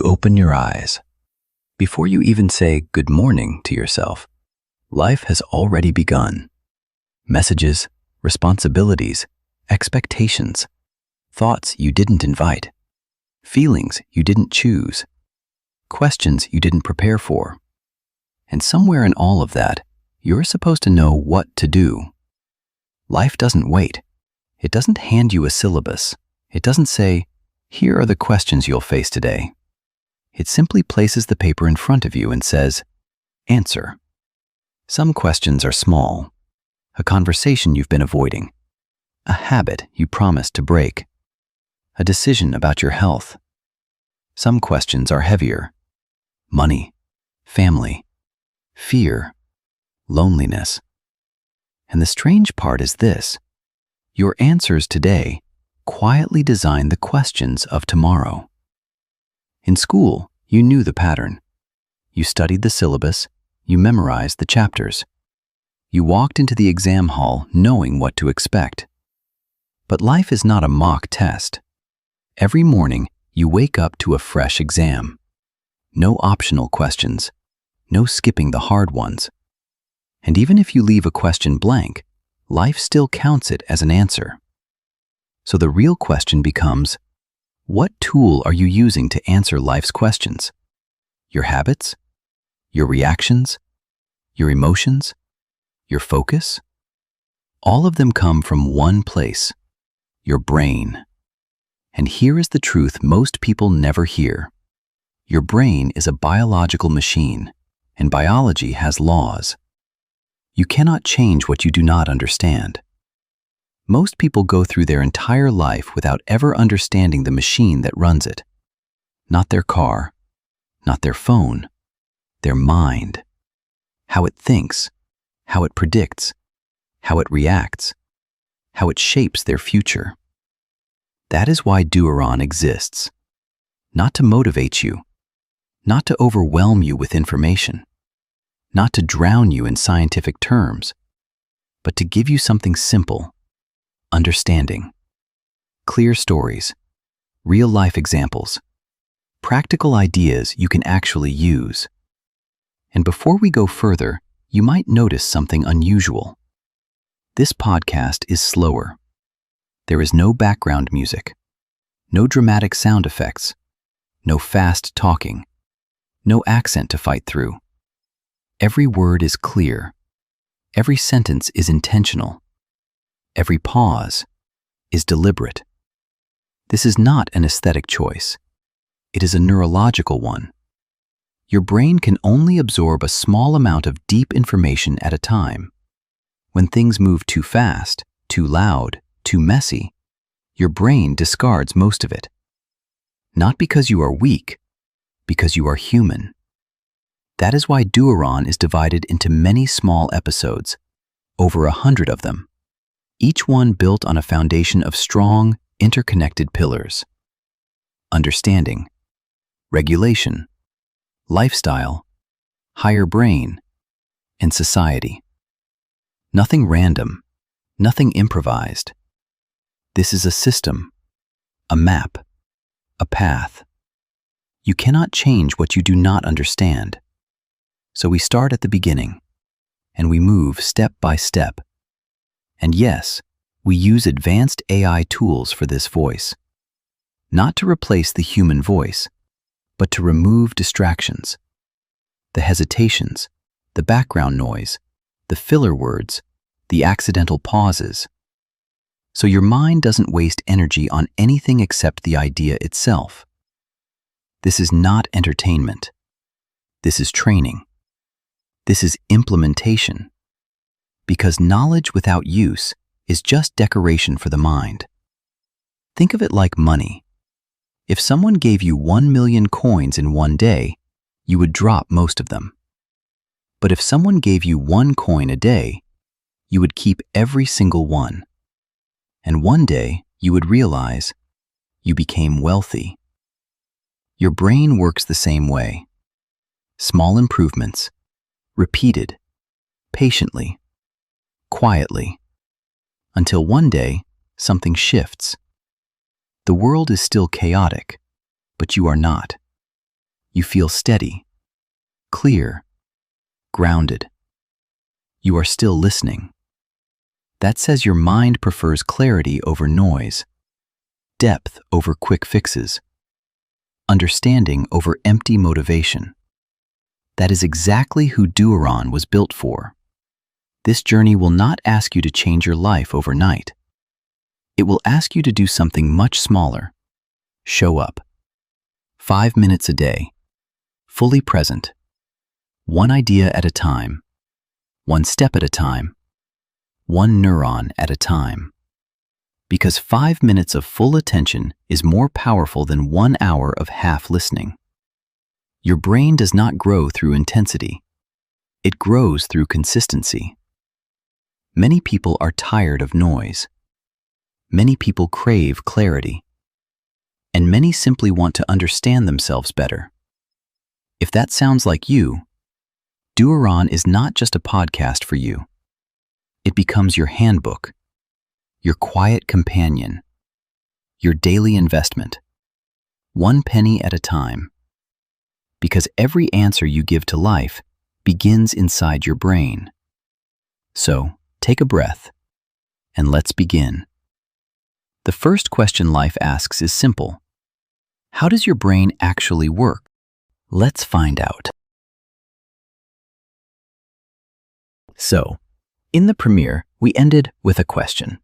You open your eyes. Before you even say good morning to yourself, life has already begun. Messages, responsibilities, expectations, thoughts you didn't invite, feelings you didn't choose, questions you didn't prepare for. And somewhere in all of that, you're supposed to know what to do. Life doesn't wait. It doesn't hand you a syllabus. It doesn't say, here are the questions you'll face today. It simply places the paper in front of you and says, answer. Some questions are small. A conversation you've been avoiding. A habit you promised to break. A decision about your health. Some questions are heavier. Money, family, fear, loneliness. And the strange part is this. Your answers today quietly design the questions of tomorrow. In school, you knew the pattern. You studied the syllabus, you memorized the chapters. You walked into the exam hall knowing what to expect. But life is not a mock test. Every morning, you wake up to a fresh exam. No optional questions, no skipping the hard ones. And even if you leave a question blank, life still counts it as an answer. So the real question becomes, what tool are you using to answer life's questions? Your habits? Your reactions? Your emotions? Your focus? All of them come from one place, your brain. And here is the truth most people never hear. Your brain is a biological machine, and biology has laws. You cannot change what you do not understand. Most people go through their entire life without ever understanding the machine that runs it. Not their car, not their phone, their mind. How it thinks, how it predicts, how it reacts, how it shapes their future. That is why Deuron exists. Not to motivate you, not to overwhelm you with information, not to drown you in scientific terms, but to give you something simple, understanding, clear stories, real-life examples, practical ideas you can actually use. And before we go further, you might notice something unusual. This podcast is slower. There is no background music, no dramatic sound effects, no fast talking, no accent to fight through. Every word is clear. Every sentence is intentional. Every pause is deliberate. This is not an aesthetic choice. It is a neurological one. Your brain can only absorb a small amount of deep information at a time. When things move too fast, too loud, too messy, your brain discards most of it. Not because you are weak, because you are human. That is why Deuron is divided into many small episodes, over 100 of them, each one built on a foundation of strong, interconnected pillars. Understanding, regulation, lifestyle, higher brain, and society. Nothing random, nothing improvised. This is a system, a map, a path. You cannot change what you do not understand. So we start at the beginning, and we move step by step. And yes, we use advanced AI tools for this voice. Not to replace the human voice, but to remove distractions. The hesitations, the background noise, the filler words, the accidental pauses. So your mind doesn't waste energy on anything except the idea itself. This is not entertainment. This is training. This is implementation. Because knowledge without use is just decoration for the mind. Think of it like money. If someone gave you 1 million coins in one day, you would drop most of them. But if someone gave you 1 coin a day, you would keep every single one. And one day, you would realize you became wealthy. Your brain works the same way. Small improvements, repeated, patiently, quietly, until one day, something shifts. The world is still chaotic, but you are not. You feel steady, clear, grounded. You are still listening. That says your mind prefers clarity over noise, depth over quick fixes, understanding over empty motivation. That is exactly who Deuron was built for. This journey will not ask you to change your life overnight. It will ask you to do something much smaller. Show up. 5 minutes a day. Fully present. One idea at a time. One step at a time. One neuron at a time. Because 5 minutes of full attention is more powerful than 1 hour of half listening. Your brain does not grow through intensity. It grows through consistency. Many people are tired of noise. Many people crave clarity. And many simply want to understand themselves better. If that sounds like you, Deuron is not just a podcast for you. It becomes your handbook, your quiet companion, your daily investment, 1 penny at a time. Because every answer you give to life begins inside your brain. So, take a breath, and let's begin. The first question life asks is simple. How does your brain actually work? Let's find out. So, in the premiere, we ended with a question.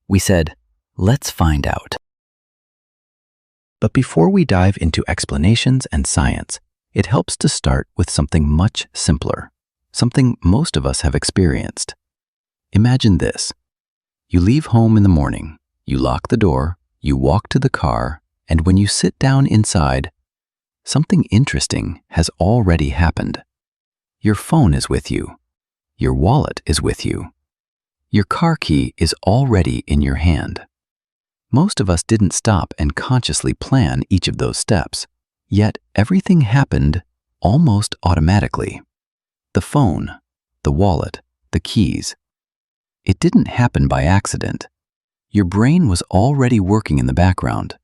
We said, let's find out. But before we dive into explanations and science, it helps to start with something much simpler, something most of us have experienced. Imagine this. You leave home in the morning, you lock the door, you walk to the car, and when you sit down inside, something interesting has already happened. Your phone is with you. Your wallet is with you. Your car key is already in your hand. Most of us didn't stop and consciously plan each of those steps, yet everything happened almost automatically. The phone, the wallet, the keys. It didn't happen by accident. Your brain was already working in the background,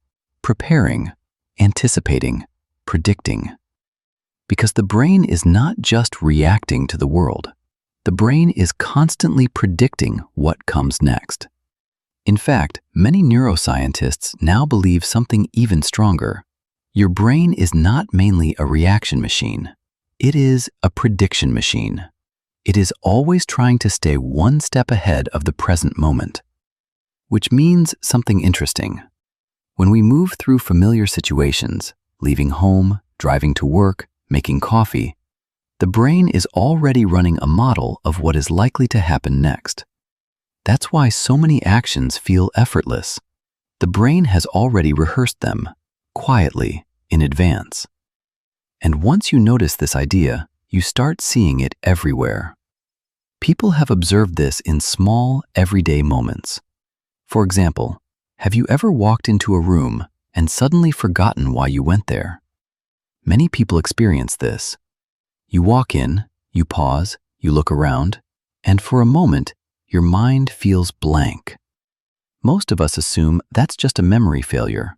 preparing, anticipating, predicting. Because the brain is not just reacting to the world. The brain is constantly predicting what comes next. In fact, many neuroscientists now believe something even stronger. Your brain is not mainly a reaction machine. It is a prediction machine. It is always trying to stay 1 step ahead of the present moment. Which means something interesting. When we move through familiar situations, leaving home, driving to work, making coffee, the brain is already running a model of what is likely to happen next. That's why so many actions feel effortless. The brain has already rehearsed them, quietly, in advance. And once you notice this idea, you start seeing it everywhere. People have observed this in small, everyday moments. For example, have you ever walked into a room and suddenly forgotten why you went there? Many people experience this. You walk in, you pause, you look around, and for a moment, your mind feels blank. Most of us assume that's just a memory failure,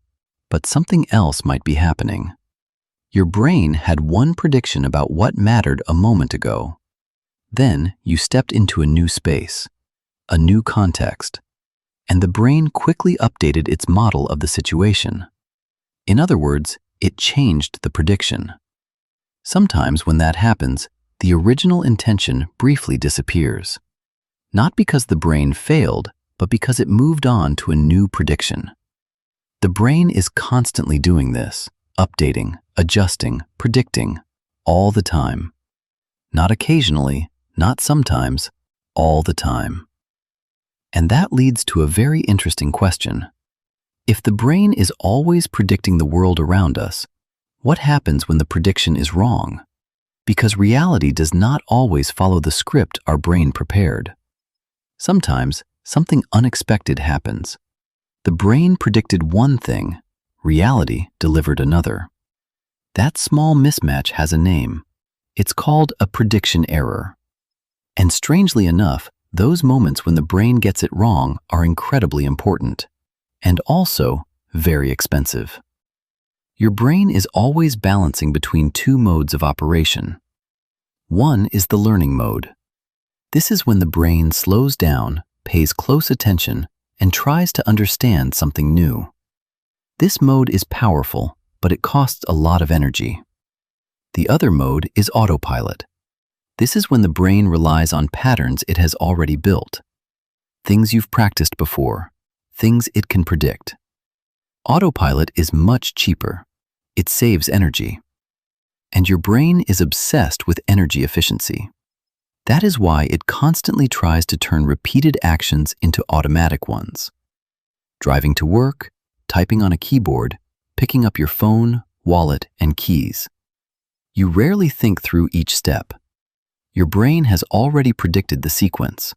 but something else might be happening. Your brain had one prediction about what mattered a moment ago. Then you stepped into a new space, a new context, and the brain quickly updated its model of the situation. In other words, it changed the prediction. Sometimes when that happens, the original intention briefly disappears. Not because the brain failed, but because it moved on to a new prediction. The brain is constantly doing this, updating, adjusting, predicting, all the time. Not occasionally, not sometimes, all the time. And that leads to a very interesting question. If the brain is always predicting the world around us, what happens when the prediction is wrong? Because reality does not always follow the script our brain prepared. Sometimes, something unexpected happens. The brain predicted one thing, reality delivered another. That small mismatch has a name. It's called a prediction error. And strangely enough, those moments when the brain gets it wrong are incredibly important, and also very expensive. Your brain is always balancing between two modes of operation. One is the learning mode. This is when the brain slows down, pays close attention, and tries to understand something new. This mode is powerful, but it costs a lot of energy. The other mode is autopilot. This is when the brain relies on patterns it has already built. Things you've practiced before, things it can predict. Autopilot is much cheaper. It saves energy. And your brain is obsessed with energy efficiency. That is why it constantly tries to turn repeated actions into automatic ones. Driving to work, typing on a keyboard, picking up your phone, wallet, and keys. You rarely think through each step. Your brain has already predicted the sequence.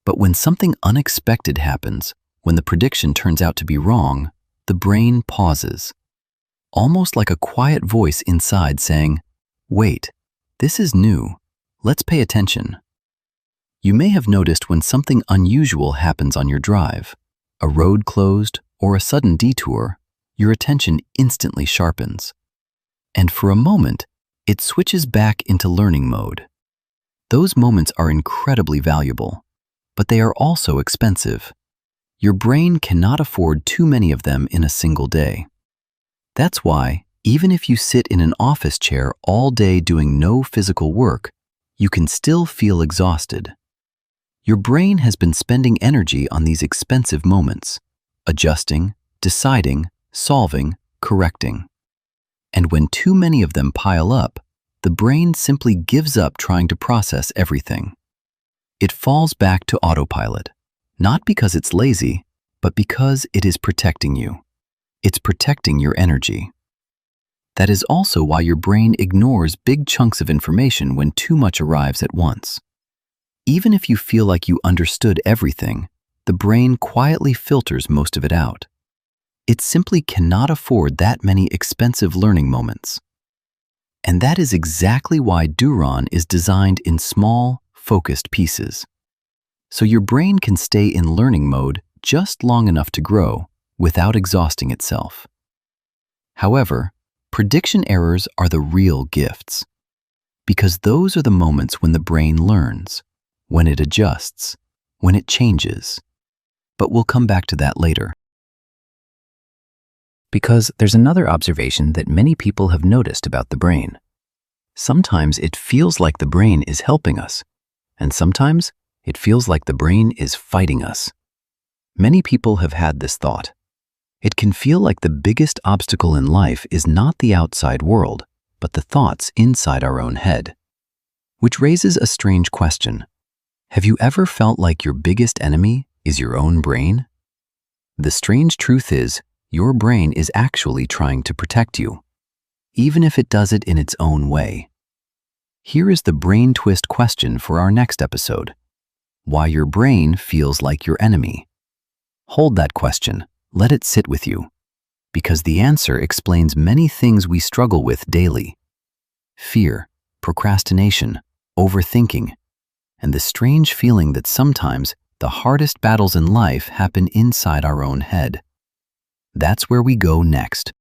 But when something unexpected happens, when the prediction turns out to be wrong, the brain pauses. Almost like a quiet voice inside saying, "Wait, this is new. Let's pay attention." You may have noticed when something unusual happens on your drive, a road closed or a sudden detour, your attention instantly sharpens. And for a moment, it switches back into learning mode. Those moments are incredibly valuable, but they are also expensive. Your brain cannot afford too many of them in a single day. That's why, even if you sit in an office chair all day doing no physical work, you can still feel exhausted. Your brain has been spending energy on these expensive moments, adjusting, deciding, solving, correcting. And when too many of them pile up, the brain simply gives up trying to process everything. It falls back to autopilot. Not because it's lazy, but because it is protecting you. It's protecting your energy. That is also why your brain ignores big chunks of information when too much arrives at once. Even if you feel like you understood everything, the brain quietly filters most of it out. It simply cannot afford that many expensive learning moments. And that is exactly why Deuron is designed in small, focused pieces. So your brain can stay in learning mode just long enough to grow without exhausting itself. However, prediction errors are the real gifts, because those are the moments when the brain learns, when it adjusts, when it changes. But we'll come back to that later. Because there's another observation that many people have noticed about the brain. Sometimes it feels like the brain is helping us, and sometimes it feels like the brain is fighting us. Many people have had this thought. It can feel like the biggest obstacle in life is not the outside world, but the thoughts inside our own head. Which raises a strange question. Have you ever felt like your biggest enemy is your own brain? The strange truth is, your brain is actually trying to protect you, even if it does it in its own way. Here is the brain twist question for our next episode. Why your brain feels like your enemy. Hold that question, let it sit with you, because the answer explains many things we struggle with daily. Fear, procrastination, overthinking, and the strange feeling that sometimes the hardest battles in life happen inside our own head. That's where we go next.